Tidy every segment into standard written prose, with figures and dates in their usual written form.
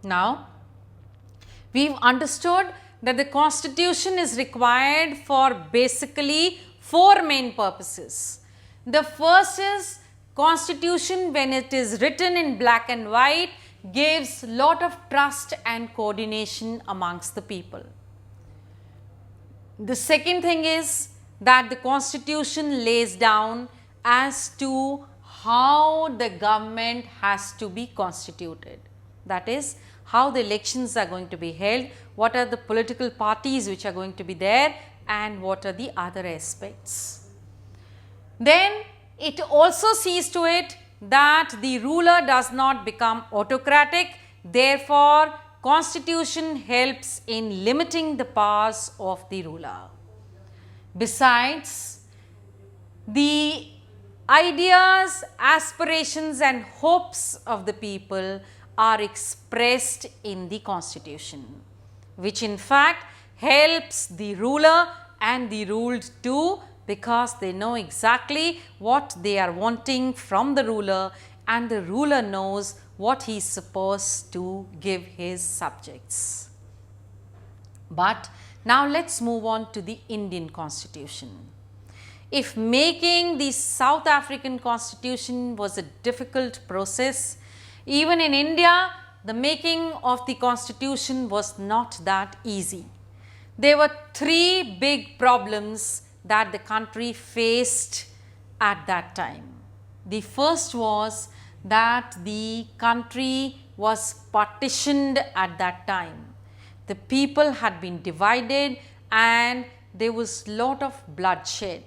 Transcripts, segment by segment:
Now, we've understood that the constitution is required for basically 4 main purposes. The first is constitution, when it is written in black and white, gives lot of trust and coordination amongst the people. The second thing is that the constitution lays down as to how the government has to be constituted. That is, how the elections are going to be held, what are the political parties which are going to be there, and what are the other aspects. Then it also sees to it that the ruler does not become autocratic. Therefore, constitution helps in limiting the powers of the ruler. Besides, the ideas, aspirations and hopes of the people are expressed in the constitution, which in fact helps the ruler and the ruled too, because they know exactly what they are wanting from the ruler, and the ruler knows what he is supposed to give his subjects. But now let us move on to the Indian constitution. If making the South African constitution was a difficult process, even in India, the making of the constitution was not that easy. There were 3 big problems that the country faced at that time. The first was that the country was partitioned at that time. The people had been divided and there was lot of bloodshed.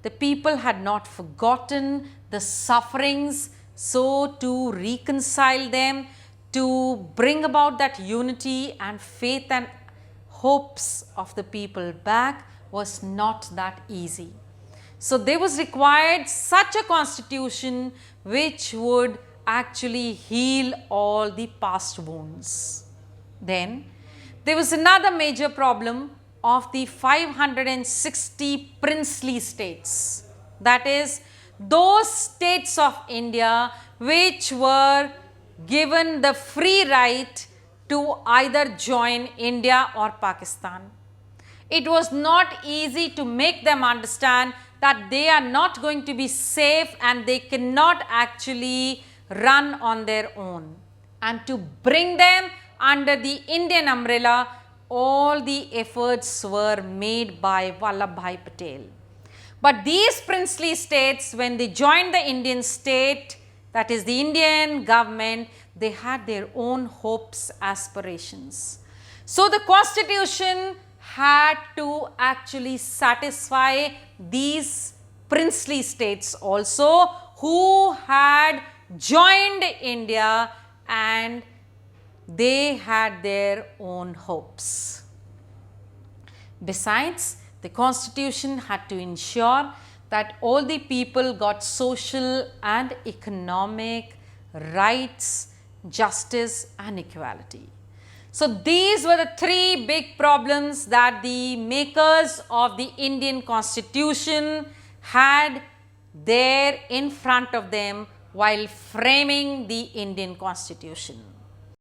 The people had not forgotten the sufferings, so to reconcile them, to bring about that unity and faith and hopes of the people back was not that easy. So there was required such a constitution which would actually heal all the past wounds. Then there was another major problem of the 560 princely states, that is, those states of India which were given the free right to either join India or Pakistan. It was not easy to make them understand that they are not going to be safe and they cannot actually run on their own, and to bring them under the Indian umbrella, all the efforts were made by Vallabhbhai Patel. But these princely states, when they joined the Indian state, that is the Indian government, they had their own hopes, aspirations. So the constitution had to actually satisfy these princely states also, who had joined India and they had their own hopes. Besides, the constitution had to ensure that all the people got social and economic rights, justice and equality. So these were the 3 big problems that the makers of the Indian constitution had there in front of them while framing the Indian constitution.